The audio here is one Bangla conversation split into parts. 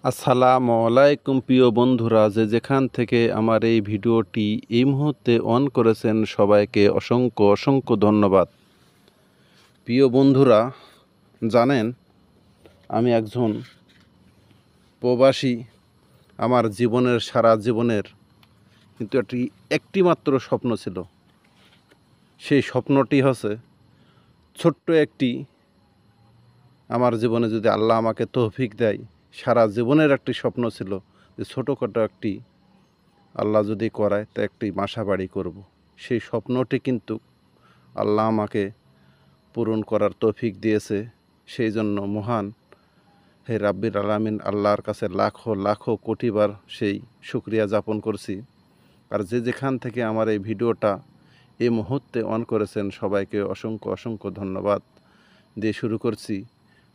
আসসালামু আলাইকুম প্রিয় বন্ধুরা, যেখান থেকে আমার এই ভিডিওটি এই মুহূর্তে অন করেছেন সবাইকে অসংখ্য অসংখ্য ধন্যবাদ। প্রিয় বন্ধুরা, জানেন আমি একজন প্রবাসী। আমার জীবনের সারা জীবনের কিন্তু একটি মাত্র স্বপ্ন ছিল। সেই স্বপ্নটি হচ্ছে ছোট্ট একটি, আমার জীবনে যদি আল্লাহ আমাকে তৌফিক দেয়, সারা জীবনের একটি স্বপ্ন ছিল যে ছোটোখাটো একটি, আল্লাহ যদি করায় তা একটি বাসা বাড়ি করব। সেই স্বপ্নটি কিন্তু আল্লাহ আমাকে পূরণ করার তৌফিক দিয়েছে। সেই জন্য মহান হে রাব্বিল আলামিন আল্লাহর কাছে লাখো লাখো কোটিবার সেই শুকরিয়া যাপন করছি। আর যেখান থেকে আমার এই ভিডিওটা এই মুহূর্তে অন করেছেন সবাইকে অসংখ্য অসংখ্য ধন্যবাদ দিয়ে শুরু করছি।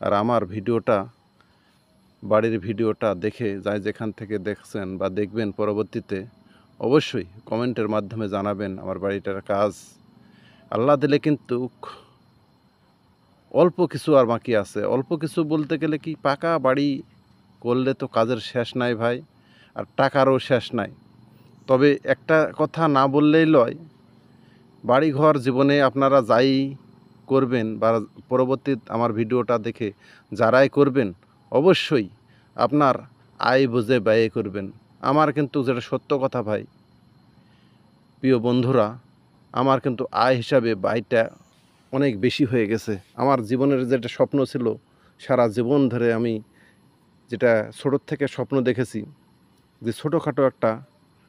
আর আমার ভিডিওটা, বাড়ির ভিডিওটা দেখে যেখান থেকে দেখছেন বা দেখবেন পরবর্তীতে, অবশ্যই কমেন্টের মাধ্যমে জানাবেন আমার বাড়িটার কাজ আল্লাহ দিলে কিন্তু অল্প কিছু আর বাকি আছে। অল্প কিছু বলতে গেলে কি, পাকা বাড়ি করলে তো কাজের শেষ নাই ভাই, আর টাকারও শেষ নাই। তবে একটা কথা না বললেই লয়, বাড়িঘর জীবনে আপনারা যাই করবেন বা পরবর্তী আমার ভিডিওটা দেখে যারাই করবেন, অবশ্যই আপনার আয় বুঝে ব্যয় করবেন। আমার কিন্তু যেটা সত্য কথা ভাই, প্রিয় বন্ধুরা, আমার কিন্তু আয় হিসাবে ব্যয়টা অনেক বেশি হয়ে গেছে। আমার জীবনের যেটা স্বপ্ন ছিল, সারা জীবন ধরে আমি যেটা ছোটোর থেকে স্বপ্ন দেখেছি যে ছোটোখাটো একটা,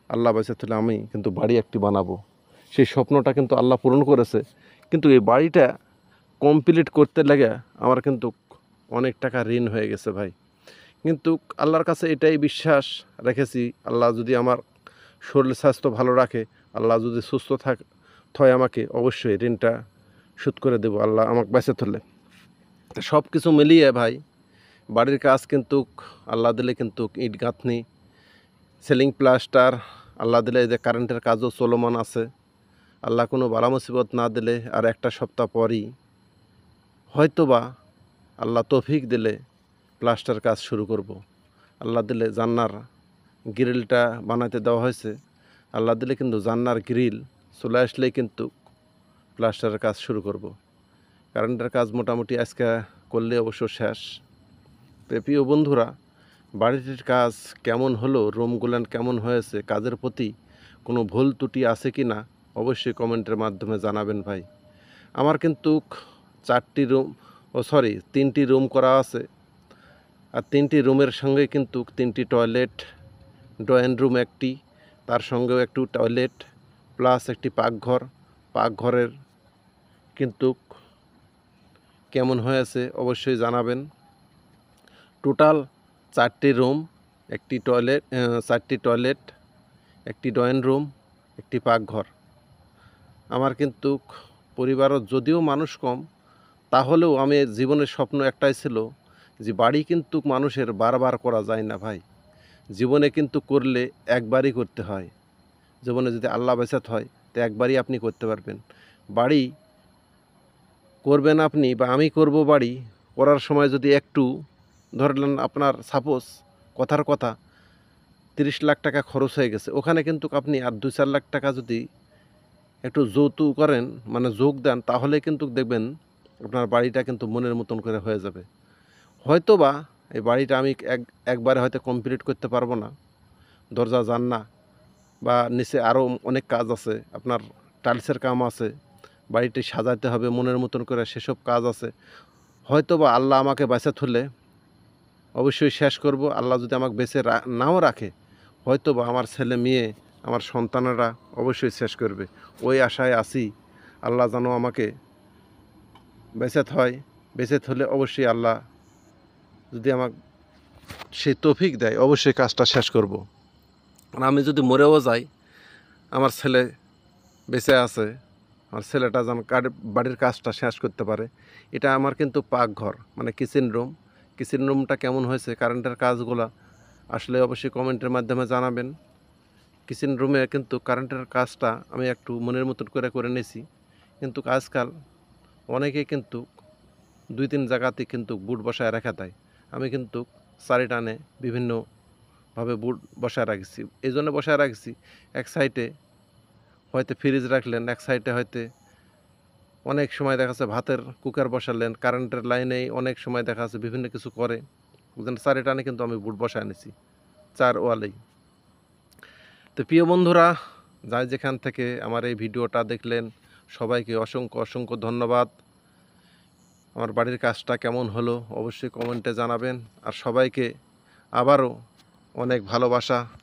আল্লাহ বেঁচে থাকলে আমি কিন্তু বাড়ি একটি বানাবো, সেই স্বপ্নটা কিন্তু আল্লাহ পূরণ করেছে। কিন্তু এই বাড়িটা কমপ্লিট করতে লাগে আমার কিন্তু অনেক টাকা ঋণ হয়ে গেছে ভাই। কিন্তু আল্লাহর কাছে এটাই বিশ্বাস রেখেছি, আল্লাহ যদি আমার শরীর স্বাস্থ্য ভালো রাখে, আল্লাহ যদি সুস্থ থয় আমাকে, অবশ্যই ঋণটা শোধ করে দেবো আল্লাহ আমাকে বেঁচে ধরলে। সব কিছু মিলিয়ে ভাই, বাড়ির কাজ কিন্তু আল্লাহ দিলে কিন্তু ইট গাঁথনি, সিলিং প্লাস্টার, আল্লাহ দিলে যে কারেন্টের কাজও চলমান আছে। আল্লাহ কোনো বালা মুসিবত না দিলে আর একটা সপ্তাহ পরই হয়তোবা আল্লাহ তৌফিক দিলে প্লাস্টার কাজ শুরু করব। আল্লাহ দিলে জান্নার গ্রিলটা বানাতে দেওয়া হয়েছে। আল্লাহ দিলে কিন্তু জান্নার গ্রিল চলে আসলেই কিন্তু প্লাস্টারের কাজ শুরু করব। কারেন্টের কাজ মোটামুটি আজকে করলে অবশ্য শেষ। প্রিয় বন্ধুরা, বাড়িটির কাজ কেমন হলো, রুমগুলান কেমন হয়েছে, কাজের প্রতি কোনো ভুল ত্রুটি আছে কি না, অবশ্যই কমেন্টের মাধ্যমে জানাবেন ভাই। আমার কিন্তু 3টি রুম করা আছে। আর 3টি রুমের সঙ্গে কিন্তু 3টি টয়লেট, ড্রয়িং রুম একটি, তার সঙ্গেও একটু টয়লেট প্লাস একটি পাকঘর। পাকঘরের কিন্তু কেমন হয়েছে অবশ্যই জানাবেন। টোটাল 4টি রুম, 4টি টয়লেট, একটি ড্রয়িং রুম, একটি পাকঘর। আমার কিন্তু পরিবারও যদিও মানুষ কম, তাহলেও আমি জীবনের স্বপ্ন একটাই ছিল যে বাড়ি কিন্তু মানুষের বারবার করা যায় না ভাই। জীবনে কিন্তু করলে একবারই করতে হয়। জীবনে যদি আল্লাহ বেঁচাত হয় তো একবারই আপনি করতে পারবেন। বাড়ি করবেন আপনি বা আমি করব, বাড়ি করার সময় যদি একটু ধরলেন, আপনার সাপোজ কথার কথা 30 লাখ টাকা খরচ হয়ে গেছে, ওখানে কিন্তু আপনি আর 2-4 লাখ টাকা যদি একটু যৌতুক করেন, মানে যোগ দেন, তাহলে কিন্তু দেখবেন আপনার বাড়িটা কিন্তু মনের মতন করে হয়ে যাবে। হয়তোবা এই বাড়িটা আমি একবারে হয়তো কমপ্লিট করতে পারবো না, দরজা জানলা বা নিচে আরও অনেক কাজ আছে, আপনার টাইলসের কাম আছে, বাড়িটি সাজাতে হবে মনের মতন করে, সেসব কাজ আছে। হয়তোবা আল্লাহ আমাকে বেঁচে থলে অবশ্যই শেষ করব। আল্লাহ যদি আমাকে বেঁচে নাও রাখে, হয়তোবা আমার ছেলে মেয়ে, আমার সন্তানেরা অবশ্যই শেষ করবে। ওই আশায় আছি, আল্লাহ যেন আমাকে বেঁচে হয়। বেঁচে থলে অবশ্যই আল্লাহ যদি আমাকে সেই তৌফিক দেয়, অবশ্যই কাজটা শেষ করব। আর আমি যদি মরেও যাই, আমার ছেলে বেঁচে আছে, আমার ছেলেটা যেন বাড়ির কাজটা শেষ করতে পারে। এটা আমার কিন্তু পাকঘর, মানে কিচেন রুম। কিচেন রুমটা কেমন হয়েছে, কারেন্টের কাজগুলা আসলে অবশ্যই কমেন্টের মাধ্যমে জানাবেন। কিচেন রুমে কিন্তু কারেন্টের কাজটা আমি একটু মনের মতন করে নিয়েছি। কিন্তু আজকাল অনেকেই কিন্তু 2-3 জায়গাতে কিন্তু বুট বসায় রেখে দেয়। আমি কিন্তু চারি টানে বিভিন্নভাবে বুট বসায় রাখছি। এই জন্য বসায় রাখছি, এক সাইডে হয়তো ফ্রিজ রাখলেন, এক সাইডে হয়তো অনেক সময় দেখা যাচ্ছে ভাতের কুকার বসালেন, কারেন্টের লাইনেই অনেক সময় দেখা যাচ্ছে বিভিন্ন কিছু করে। ওই চারি টানে কিন্তু আমি বুট বসায় নিছি 4 ওয়ালেই। তো প্রিয় বন্ধুরা, যাই যেখান থেকে আমার এই ভিডিওটা দেখলেন, সবাইকে অসংখ্য অসংখ্য ধন্যবাদ। আমার বাড়ির কাজটা কেমন হলো অবশ্যই কমেন্টে জানাবেন। আর সবাইকে আবারও অনেক ভালোবাসা।